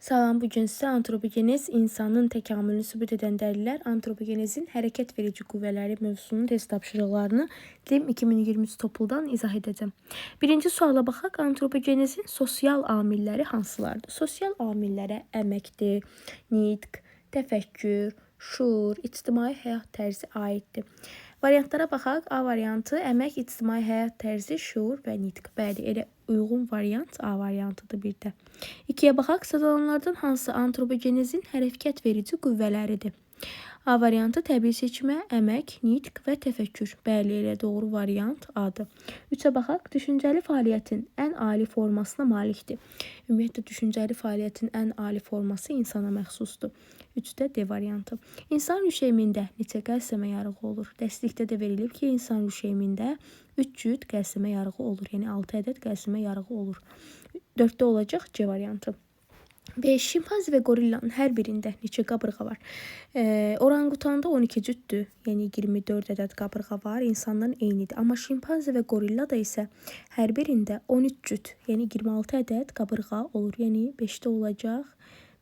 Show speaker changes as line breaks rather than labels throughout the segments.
Salam, bugün sizə antropogenez insanın təkamülünü sübut edən dəlillər, antropogenezin hərəkət verici qüvvələri mövzusunun test tapşırıqlarını DİM 2023 topuldan izah edəcəm. Birinci suala baxaq, antropogenezin sosial amilləri hansılardır? Sosial amillərə əməkdir, nitq, təfəkkür, şuur, ictimai həyat tərzi aiddir. Variantlara baxaq, A variantı əmək, ictimai həyat tərzi, şuur və nitq. Bəli, elə uyğun variant A variantıdır bir də. 2-yə baxaq, sadalanlardan hansı antropogenezin hərəkət verici qüvvələridir? A variantı təbii seçmə, əmək, nitq və təfəkkür. Bəli, elə doğru variant A'dır. 3-ə baxaq, düşüncəli fəaliyyətin ən ali formasına malikdir. Ümumiyyətlə, düşüncəli fəaliyyətin ən ali forması insana məxsusdur. 3-də D variantı. İnsan rüşeymində neçə qəlsəmə yarığı olur? Dərslikdə də verilib ki, insan rüşeymində 3 cüt qəlsəmə yarığı olur. Yəni 6 ədəd qəlsəmə yarığı olur. 4-də olacaq C variantı. 5. Şimpanzi və gorillanın hər birində neçə qabırğa var? Orangutanda 12 cütdür, yəni 24 ədəd qabırğa var, insandan eynidir. Amma şimpanzi və gorillada isə hər birində 13 cüt, yəni 26 ədəd qabırğa olur. Yəni 5-də olacaq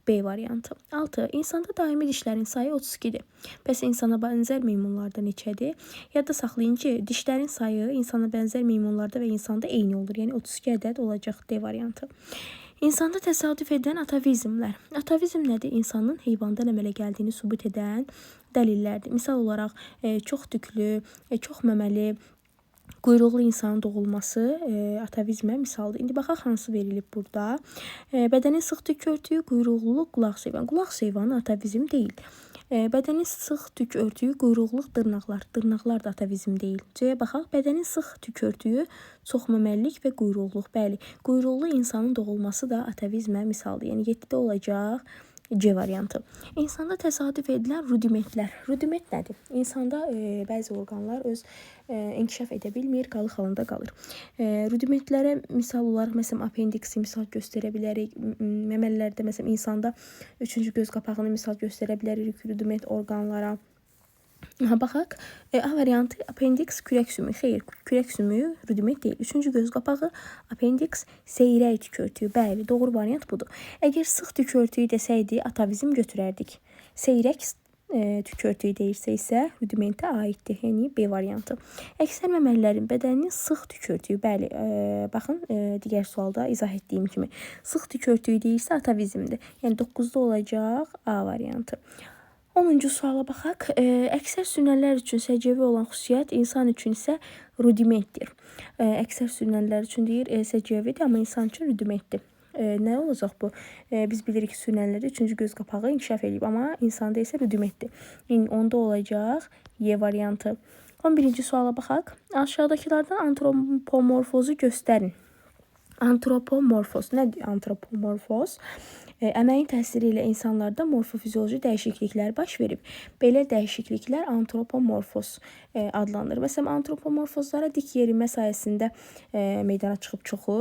B variantı. 6. İnsanda daimi dişlərin sayı 32-dir. Bəs insana bənzər meymunlarda neçədir? Yadda saxlayın ki, dişlərin sayı insana bənzər meymunlarda və insanda eyni olur. Yəni 32 ədəd olacaq D variantı. İnsanda təsadüf edən atavizmlər. Atavizm nədir? İnsanın heyvandan əmələ gəldiyini sübut edən dəlillərdir. Misal olaraq, çox tüklü, çox məməli, quyruqlu insanın doğulması atavizmə misaldır. İndi baxaq hansı verilib burada. Bədənin sıx tük örtüyü, quyruqlu qulaq heyvanı. Qulaq heyvanı atavizm deyil. Bədənin sıx tük örtüyü, quyruqlu dırnaqlar. Dırnaqlar da atavizm deyil. C-yə baxaq. Bədənin sıx tük örtüyü, çox məməlilik və quyruqluq. Bəli, quyruqlu insanın doğulması da atavizmə misaldır. Yəni 7-də olacaq C variantı. İnsanda təsadüf edilən rudimentlər. Rudiment nədir? İnsanda bəzi orqanlar öz inkişaf edə bilmir, qalıq halında qalır. Rudimentlərə misal olaraq, məsələn, apendiksi misal göstərə bilərik. Məməlilərdə, məsələn, insanda 3-cü göz qapağını misal göstərə bilərik rudiment orqanlara. Baxaq, A variantı apendiks kürək sümüyü. Xeyr, kürək sümüyü rudiment deyil. 3-cü göz qapağı apendiks seyrək tük örtüyü. Bəli, doğru variant budur. Əgər sıx tük örtüyü desəydi, atavizm götürərdik. Seyrək tük örtüyü deyirsə isə rudimentə aiddir. Yəni B variantı. Əksər məməlilərin bədəninin sıx tük örtüyü. Bəli, baxın, digər sualda izah etdiyim kimi. Sıx tük örtüyü deyirsə atavizmdir. Yəni 9-da olacaq A variantı. 10-cu suala baxaq. Əksər sürünənlər üçün səciyyəvi olan xüsusiyyət, insan üçün isə rudimentdir. Əksər sürünənlər üçün deyir səciyyəvidir, amma insan üçün rudimentdir. Nə olacaq bu? Biz bilirik ki, sürünənlərdə 3-cü göz qapağı inkişaf edib, amma insanda isə rudimentdir. Yəni 10-da olacaq Y variantı. 11-ci suala baxaq. Aşağıdakılardan antropomorfozu göstərin. Antropomorfoz. Nədir antropomorfoz? Əməyin təsiri ilə insanlarda morfofizioloji dəyişikliklər baş verib. Belə dəyişikliklər antropomorfoz adlanır. Məsələn, antropomorfozlara dik yerimə sayəsində meydana çıxıb çoxu.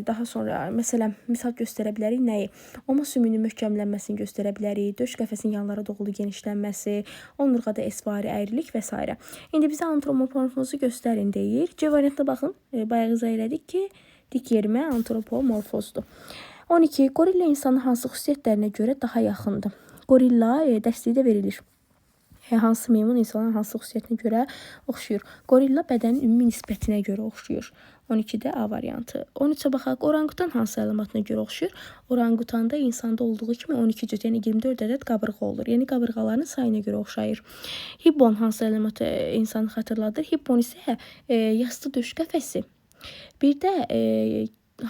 Daha sonra, məsələn, misal göstərə bilərik nəyi? Oma sümüyünün möhkəmlənməsini göstərə bilərik, döş qəfəsinin yanlara doğru genişlənməsi, onurğada esvari əyrilik və s. İndi bizə antropomorfozu göstərin deyir. C variantına baxın, bayaq izah elədik ki, dik yerimə antropomorfozdur. 12. Gorilla insanın hansı xüsusiyyətlərinə görə daha yaxındır? Gorilla dərslikdə verilir. Hansı meymun insanın hansı xüsusiyyətinə görə oxşuyur? Gorilla bədənin ümumi nisbətinə görə oxşuyur. 12-də A variantı. 13-ə baxaq. Orangutan hansı əlamatına görə oxşuyur? Orangutanda insanda olduğu kimi 12 cüt, yəni 24 ədəd qabırğa olur. Yəni qabırğaların sayına görə oxşayır. Hibbon hansı əlamatı insanı xatırladır? Hibbon isə yastı döş qəfəsi. Bir də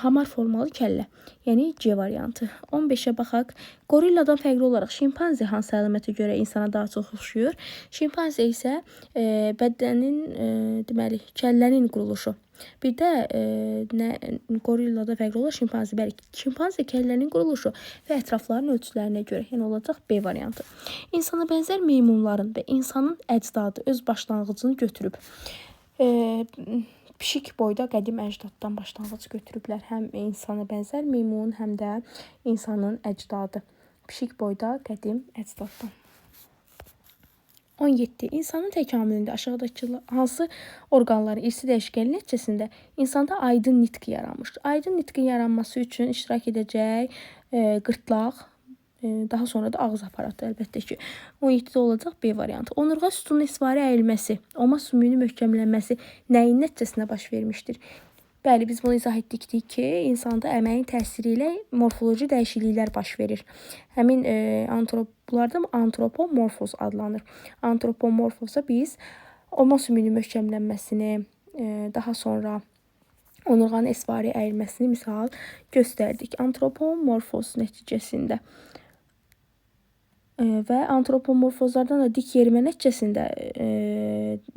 hamar formalı kəllə, yəni C variantı. 15-ə baxaq. Gorilladan fərqli olaraq şimpanzi hansı əlamətə görə insana daha çox oxşuyur? Şimpanzi isə bədənin, deməli, kəllənin quruluşu. Bir də gorillada fərqli olaraq şimpanzi, bəli, şimpanzi kəllənin quruluşu və ətrafların ölçülərinə görə, yəni olacaq B variantı. İnsana bənzər meymunların və insanın əcdadı öz başlanğıcını götürüb. Pişik boyda qədim əcdaddan başlanğıc götürüblər. Həm insana bənzər meymun, həm də insanın əcdadı. Pişik boyda qədim əcdaddan. 17. İnsanın təkamülündə aşağıdakı hansı orqanların irsi dəyişkənliyi nəticəsində insanda aydın nitq yaranmışdır? Aydın nitqin yaranması üçün iştirak edəcək qırtlaq, daha sonra da ağız aparatı əlbəttə ki. 17-də olacaq B variantı. Onurğa sütununun isvari əyilməsi, oma sümüyünün möhkəmlənməsi nəyin nəticəsində baş vermişdir? Bəli, biz bunu izah etdik ki, insanda əməyin təsiri ilə morfoloji dəyişikliklər baş verir. Həmin bunlar da antropomorfoz adlanır. Antropomorfoza biz oma sümüyünün möhkəmlənməsini, daha sonra onurğanın isvari əyilməsini misal göstərdik. Antropomorfoz nəticəsində və antropomorfozlardan da dik yerimə nəticəsində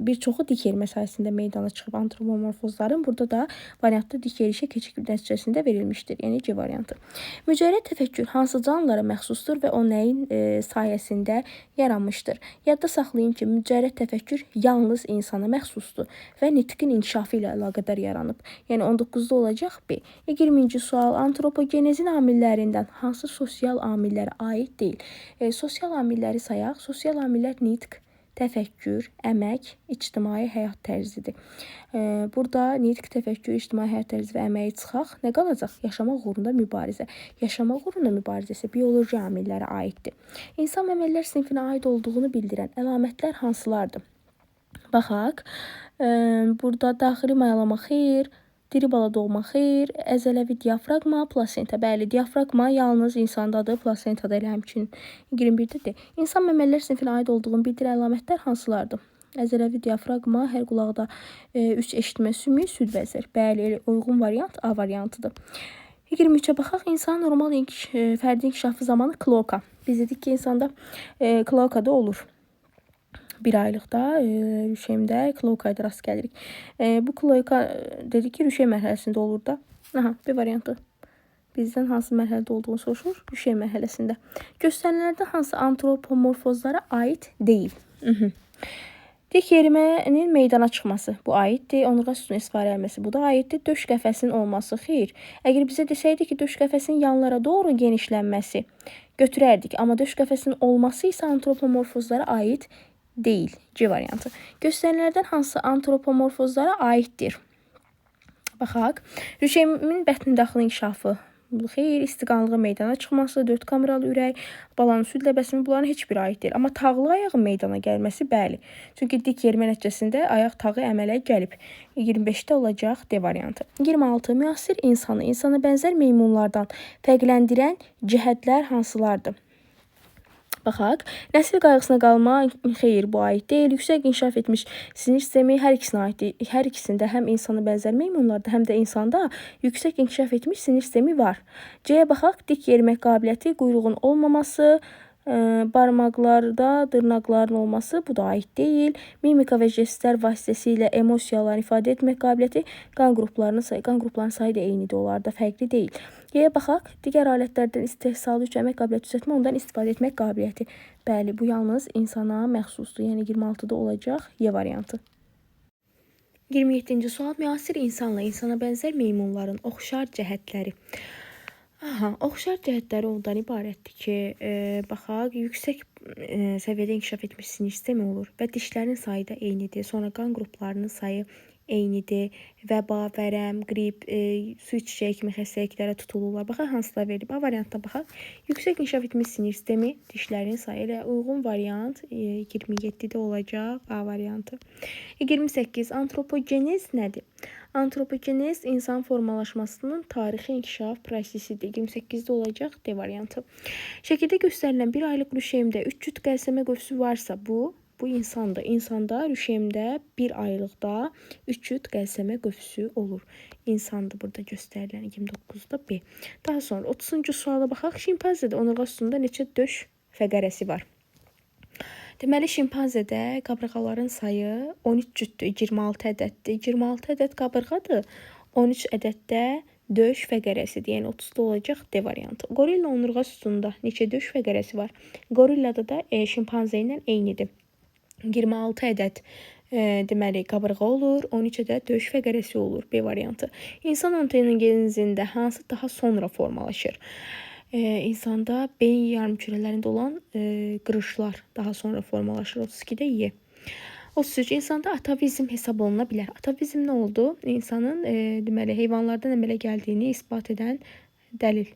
bir çoxu dik yerimə sayəsində meydana çıxıb. Antropomorfozların burada da variantda dik yerişə keçid nəticəsində verilmişdir. Yəni C variantı. Mücərrəd təfəkkür hansı canlılara məxsusdur və o nəyin sayəsində yaranmışdır? Yadda saxlayın ki, mücərrəd təfəkkür yalnız insana məxsusdur və nitqin inkişafı ilə əlaqədar yaranıb. Yəni 19-da olacaq B. 20-ci sual. Antropogenezin amillərindən hansı sosial amillərə aid deyil? Sosial amilləri sayaq. Sosial amillər nitq, təfəkkür, əmək, ictimai həyat tərzidir. Burada nitq, təfəkkür, ictimai həyat tərzi və əməyi çıxaq. Nə qalacaq? Yaşamaq uğrunda mübarizə. Yaşamaq uğrunda mübarizə isə bioloji amillərə aiddir. İnsan məməlilər sinifinə aid olduğunu bildirən əlamətlər hansılardır? Baxaq. Burada daxili mayalama xeyir, diri bala doğma xeyir, əzələvi diafraqma, plasenta. Bəli, diafraqma yalnız insandadır, plasentada elə həmçinin 21-də. İnsan məməlilər sinifinə aid olduğunu bildirən əlamətlər hansılardır? Əzələvi diafraqma, hər qulaqda 3 eşitmə sümüyü, süd vəzir. Bəli, uyğun variant A variantıdır. 23-ə baxaq. İnsanın normal fərdi inkişafı zamanı kloaka. Biz dedik ki, insanda kloakada olur. Bir aylıqda rüşeymdə kloakaya rast gəlirik. Bu kloaka dedik ki, rüşeym mərhələsində olur da. Aha, B variantı. Bizdən hansı mərhələdə olduğunu soruşur? Rüşeym mərhələsində. Göstərilənlərdə hansı antropomorfozlara aid deyil? Dik yerimənin meydana çıxması bu aiddir. Onurğa sütunun istifade edilməsi bu da aiddir. Döş qəfəsinin olması xeyr. Əgər bizə desəydi ki, döş qəfəsinin yanlara doğru genişlənməsi götürərdik. Amma döş qəfəsinin olması isə antropomorfozlara aid deyil. C variantı. Göstərilənlərdən hansı antropomorfozlara aiddir? Baxaq. Rüşeymin bətnin daxili inkişafı xeyr, istiqanlığı meydana çıxması, 4 kameralı ürək, balanın süd ləbəsinin bunların heç biri aid deyil. Amma tağlı ayağın meydana gəlməsi bəli. Çünki dik yerimə nəticəsində ayaq tağı əmələ gəlib. 25-də olacaq D variantı. 26. Müasir insanı, insana bənzər meymunlardan fərqləndirən cəhətlər hansılardır? Baxaq. Nəsil qayğısına qalma xeyr, bu aid deyil. Yüksək inkişaf etmiş sinir sistemi hər ikisinə aiddir. Hər ikisində həm insana bənzər meymunlarda, həm də insanda yüksək inkişaf etmiş sinir sistemi var. C-yə baxaq. Dik yerimək qabiliyyəti, quyruğun olmaması, barmaqlarda dırnaqların olması bu da aid deyil. Mimika və jestlər vasitəsilə emosiyalarını ifadə etmək qabiliyyəti, qan qruplarının sayı da eynidir, onlar da fərqli deyil. Y-yə baxaq. Digər alətlərdən istehsalı üçün əmək qabiliyyəti düzəltmə, ondan istifadə etmək qabiliyyəti. Bəli, bu yalnız insana məxsusdur. Yəni 26-da olacaq Y variantı. 27-ci sual. Müasir insanla insana bənzər meymunların oxşar cəhətləri. Oxşar cəhətləri ondan ibarətdir ki, baxaq, yüksək səviyyədə inkişaf etmiş sinir sistemi olur və dişlərin sayı da eynidir. Sonra qan qruplarının sayı eynidir. Vəba, vərəm, qrip, su içəcəyi kimi xəstəliklərə tutulurlar. Baxaq, hansılar verilib? A variantına baxaq. Yüksək inkişaf etmiş sinir sistemi, dişlərin sayı ilə uyğun variant 27-də olacaq A variantı. 28. Antropogenez nədir? Antropogenez insan formalaşmasının tarixi inkişaf prosesidir. 28-də olacaq D variantı. Şəkildə göstərilən bir aylıq rüşeymdə 3 cüt qəlsəmə qövsü varsa bu insandır. İnsanda rüşeymdə bir aylıqda 3 cüt qəlsəmə qövsü olur. İnsandır burada göstərilən 29-da B. Daha sonra 30-cu suala baxaq. Şimpanzədə onurğa sütununda neçə döş fəqərəsi var? Deməli, şimpanzədə qabırğaların sayı 13 cütdür, 26 ədəddir. 26 ədəd qabırğadır, 13 ədəddə döş fəqərəsidir. Yəni 30-da olacaq D variantı. Gorilla onurğa sütununda neçə döş fəqərəsi var? Gorillada da şimpanzə ilə eynidir. 26 ədəd deməli qabırğa olur, 13 ədəd döş fəqərəsi olur. B variantı. İnsan ontogenezində hansı daha sonra formalaşır? insanda beyin yarımkürələrində olan qırışlar daha sonra formalaşır. 32-də Y. 33 insanda atavizm hesab oluna bilər. Atavizm nə oldu? İnsanın deməli heyvanlardan əmələ gəldiyini isbat edən dəlil.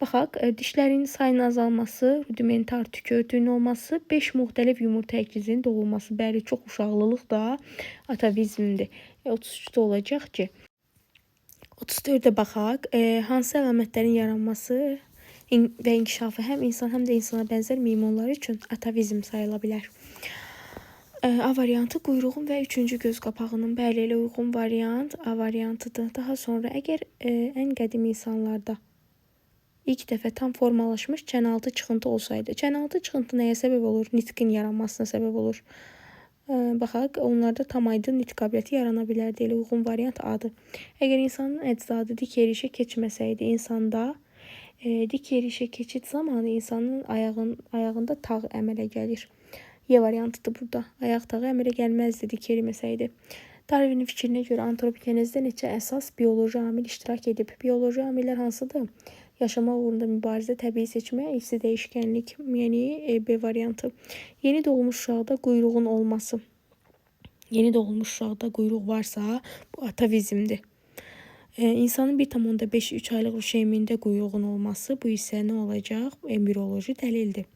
Baxaq, dişlərin sayının azalması, rudimentar tükü örtüyünün olması, 5 müxtəlif yumurta əkizinin doğulması. Bəli, çox uşaqlılıq da atavizmdir. 33-də olacaq ki, 34-də baxaq, hansı əlamətlərin yaranması və inkişafı həm insan, həm də insana bənzər meymunlar üçün atavizm sayıla bilər. A variantı quyruğun və 3-cü göz qapağının bəli elə uyğun variant A variantıdır. Daha sonra əgər ən qədim insanlarda ilk dəfə tam formalaşmış çənaltı çıxıntı olsaydı, çənaltı çıxıntı nəyə səbəb olur? Nitqin yaranmasına səbəb olur. Baxaq, onlarda tam aydın nitq qabiliyyəti yarana bilərdi. Elə uyğun variant A'dır. Əgər insanın əcdadı dik yerişə keçməsəydi, insanda dik yerişə keçid zamanı insanın ayağında tağ əmələ gəlir. Y variantıdır burada. Ayaq tağı əmələ gəlməzdi dik yeriməsəydi. Darwinin fikrinə görə antropogenezdə neçə əsas bioloji amil iştirak edib? Bioloji amillər hansıdır? Yaşamaq uğrunda mübarizə, təbii seçmə, irsi dəyişkənlik, yəni B variantı. Yeni doğulmuş uşaqda quyruğun olması. Yeni doğulmuş uşaqda quyruq varsa, bu atavizmdir. İnsanın 1,5-3 aylıq rüşeymində quyruğun olması, bu isə nə olacaq? Embrioloji dəlildir.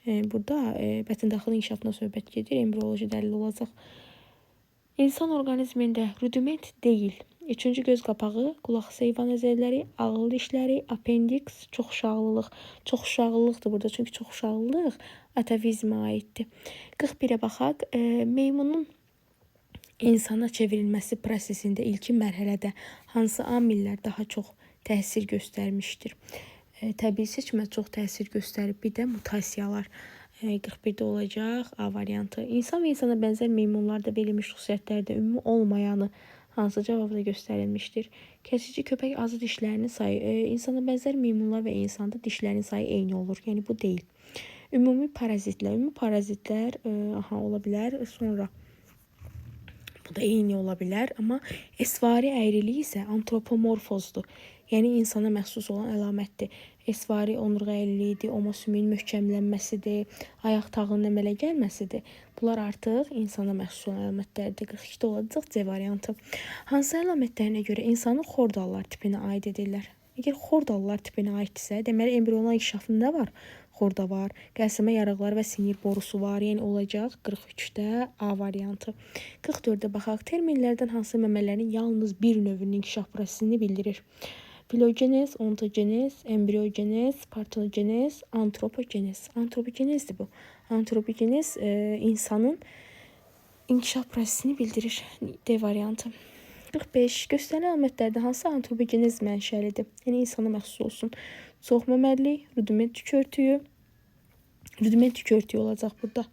Burada bətndaxil inkişafına söhbət gedir, embrioloji dəlil olacaq. İnsan orqanizmində rudiment deyil. 3-cü göz qapağı, qulaq heyvan əzələləri, ağıl dişləri, apendiks, çoxuşaqlılıq. Çoxuşaqlılıqdır burada, çünki çoxuşaqlılıq atavizmə aiddir. 41-ə baxaq. Meymunun insana çevrilməsi prosesində ilkin mərhələdə hansı amillər daha çox təsir göstərmişdir? Təbii seçmə çox təsir göstərib, bir də mutasiyalar. 41-də olacaq A variantı. İnsan və insana bənzər meymunlarda verilmiş xüsusiyyətlərdə ümumi olmayanı hansı cavabda göstərilmişdir? Kəsici köpək azı dişlərinin sayı. İnsana bənzər meymunlar və insanda dişlərin sayı eyni olur. Yəni bu deyil. Ümumi parazitlər. Ümumi parazitlər ola bilər. Sonra bu da eyni ola bilər. Amma esvari əyriliyi isə antropomorfozdur. Yəni insana məxsus olan əlamətdir. Esvari onurğa əyriliyidir, omosümün möhkəmlənməsidir, ayaq tağının əmələ gəlməsidir. Bunlar artıq insana məxsus olan əlamətlərdir. 42-də olacaq C variantı. Hansı əlamətlərinə görə insanı xordallar tipinə aid edirlər? Əgər xordallar tipinə aiddirsə, deməli embrional inkişafında nə var? Xorda var, qəlsəmə yarıqları və sinir borusu var. Yəni olacaq 43-də A variantı. 44-də baxaq. Terminlərdən hansı məmələrin yalnız bir növünün inkişaf prosesini bildirir? Filogenez, ontogenez, embriogenez, partogenez, antropogenez. Antropogenezdir bu. Antropogenez insanın inkişaf prosesini bildirir. D variantı. 45. Göstərilən əlamətlərdə hansı antropogenez mənşəlidir? Yəni insana məxsus olsun. Çox məməlilik, rudiment tük örtüyü. Rudiment tük örtüyü olacaq burada.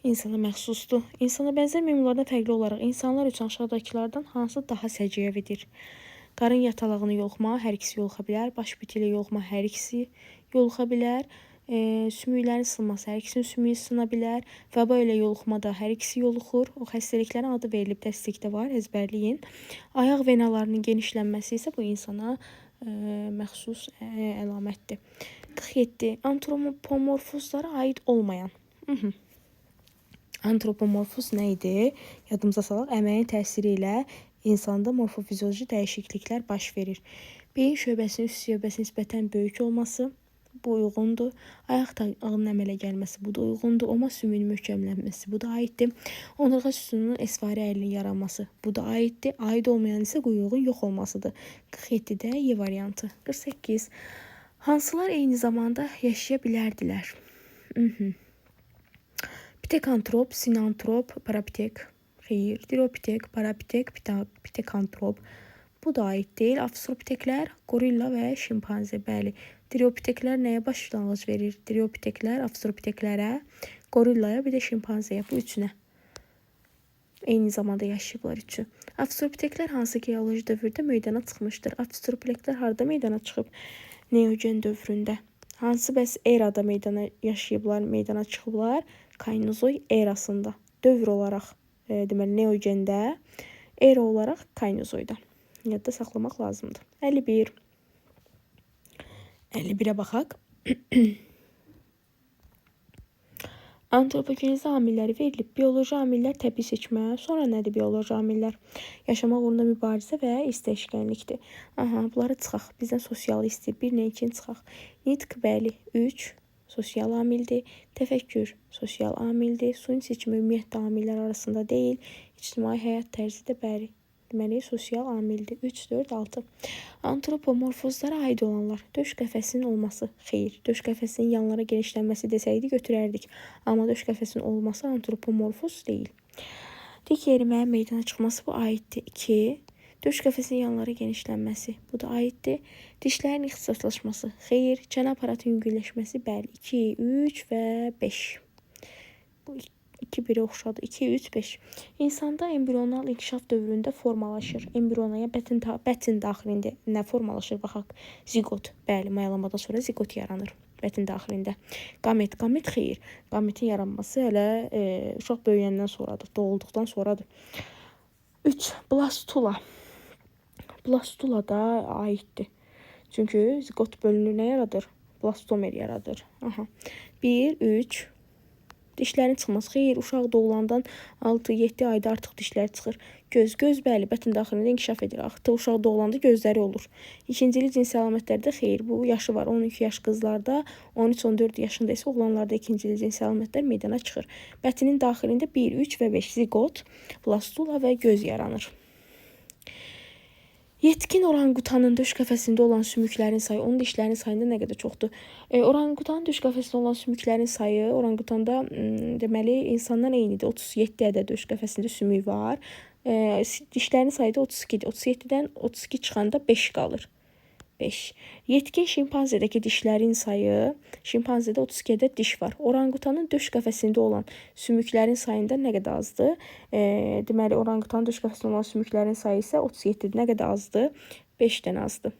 İnsana məxsusdur. İnsana bənzər meymunlardan fərqli olaraq insanlar üçün aşağıdakılardan hansı daha səciyyəvidir? Qarın yatalağını yoluxma, hər ikisi yoluxa bilər. Baş biti ilə yoluxma, hər ikisi yoluxa bilər. Sümüklərin sınması, hər ikisinin sümüyü sına bilər. Vəba ilə yoluxmada hər ikisi yoluxur. O xəstəliklərin adı verilib, dəstəkdə var, əzbərləyin. Ayaq venalarının genişlənməsi isə bu insana məxsus əlamətdir. 47. Antropomorfozlara aid olmayan. Antropomorfoz nə idi? Yadımıza salaq, əməyin təsiri ilə insanda morfofizioloji dəyişikliklər baş verir. Beyin şöbəsinin üst şöbəsinə nisbətən böyük olması, bu uyğundur. Ayaq tağının əmələ gəlməsi, bu da uyğundur. Oma sümüyünün möhkəmlənməsi, bu da aiddir. Onurğa sütununun esvari əyriliyin yaranması, bu da aiddir. Aid olmayan isə quyruğun yox olmasıdır. 47-də Y variantı. 48. Hansılar eyni zamanda yaşaya bilərdilər? Pitekantrop, sinantrop, parapitek. Xeyr, diropitek, parapitek, pitekantrop. Bu da aid deyil. Avstralopiteklər, gorilla və şimpanze. Bəli. Diropiteklər nəyə başlanğıc verir? Diropiteklər avstralopiteklərə, gorillaya, bir də şimpanzeyə. Bu üçünə. Eyni zamanda yaşayıblar üçü. Avstralopiteklər hansı geoloji dövrdə meydana çıxmışdır? Avstralopiteklər harda meydana çıxıb? Neogen dövründə. Hansı bəs erada meydana yaşayıblar, meydana çıxıblar? Kaynozoy erasında. Dövr olaraq, deməli neogəndə, era olaraq kaynozoyda. Yadda saxlamaq lazımdır. 51. 51'e baxaq. Antropogeniz amilləri verilib. Bioloji amillər təbii seçmə. Sonra nədir bioloji amillər? Yaşamaq uğrunda mübarizə və istəyişkənlikdir. Aha, bunları çıxaq. Bizdən sosial istəyir. Bir nə üçün çıxaq? Nitq bəli 3 sosial amildir. Təfəkkür sosial amildir. Suni seçmə ümumiyyətlə amillər arasında deyil. İctimai həyat tərzi də bəli. Deməli, sosial amildir. 3, 4, 6. Antropomorfozlara aid olanlar. Döş qəfəsinin olması. Xeyr. Döş qəfəsinin yanlara genişlənməsi desəydi götürərdik. Amma döş qəfəsinin olması antropomorfoz deyil. Dik yeriməyə meydana çıxması bu aiddir. 2. Döş qəfəsinin yanlara genişlənməsi. Bu da aiddir. Dişlərin ixtisaslaşması. Xeyr. Çənə aparatının yüngülləşməsi. Bəli. 2, 3 və 5. Bu 2-1'e oxşadı. 2, 3, 5. İnsanda embrional inkişaf dövründə formalaşır. Embrionaya bətin daxilində nə formalaşır? Baxaq. Zigot. Bəli, mayalamadan sonra zigot yaranır. Bətin daxilində. Qamet. Qamet xeyr. Qametin yaranması hələ uşaq böyüyəndən sonradır. Doğulduqdan sonradır. 3. Blastula. Blastula da aiddir. Çünki zigot bölünür nə yaradır? Blastomer yaradır. Aha. 1, 3. Dişlərin çıxması. Xeyr, uşaq doğulandan 6-7 ayda artıq dişlər çıxır. Göz. Göz bəli, bətin daxilində inkişaf edir. Artıq uşaq doğulanda gözləri olur. İkincili cinsi əlamətlərdə xeyr, bu yaşı var. 12 yaş qızlarda, 13-14 yaşında isə oğlanlarda ikincili cinsi əlamətlər meydana çıxır. Bətinin daxilində 1, 3 və 5 zigot, blastula və göz yaranır. Yetkin oranqutanın döş qəfəsində olan sümüklərin sayı, onun dişlərinin sayında nə qədər çoxdur? Oranqutanın döş qəfəsində olan sümüklərin sayı orangutanda deməli insandan eynidir. 37 ədəd döş qəfəsində sümük var. Dişlərin sayı da 32-dir. 37-dən 32 çıxanda 5 qalır. 5. Yetkin şimpanzedəki dişlərin sayı, şimpanzedə 32 ədəd diş var. Oranqutanın döş qəfəsində olan sümüklərin sayında nə qədər azdır? Deməli, oranqutanın döş qəfəsində olan sümüklərin sayı isə 37-dir. Nə qədər azdır? 5-dən azdır.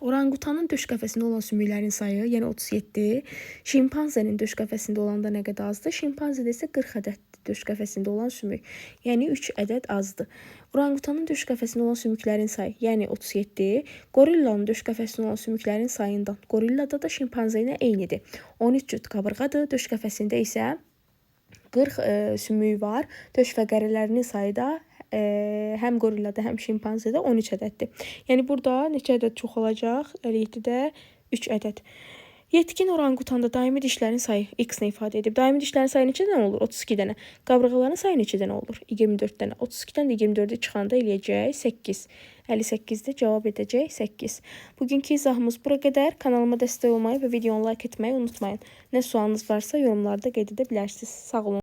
Oranqutanın döş qəfəsində olan sümüklərin sayı, yəni 37, şimpanzenin döş qəfəsində olanda nə qədər azdır? Şimpanzedə isə 40 ədəddir döş qəfəsində olan sümük, yəni 3 ədəd azdır. Oranqutanın döş qəfəsində olan sümüklərin sayı, yəni 37, gorillanın döş qəfəsində olan sümüklərin sayından, gorillada da şimpanze ilə eynidir. 13 cüt qabırğadır, döş qəfəsində isə 40 sümük var, döş fəqərələrinin sayı da həm gorillada, həm şimpanzedə 13 ədəddir. Yəni burada neçə ədəd çox olacaq? 57-də 3 ədəd. Yetkin orangutanda daimi dişlərin sayı x-nə ifadə edib. Daimi dişlərin sayı neçə dənə olur? 32 dənə. Qabırğaların sayı neçə dənə olur? 24 dənə. 32-dən də 24-ü çıxanda eləyəcək 8. 58-də cavab edəcək 8. Bugünkü izahımız bura qədər. Kanalıma dəstək olmayı və videonu like etməyi unutmayın. Nə sualınız varsa yorumlarda qeyd edə bilərsiniz. Sağ olun.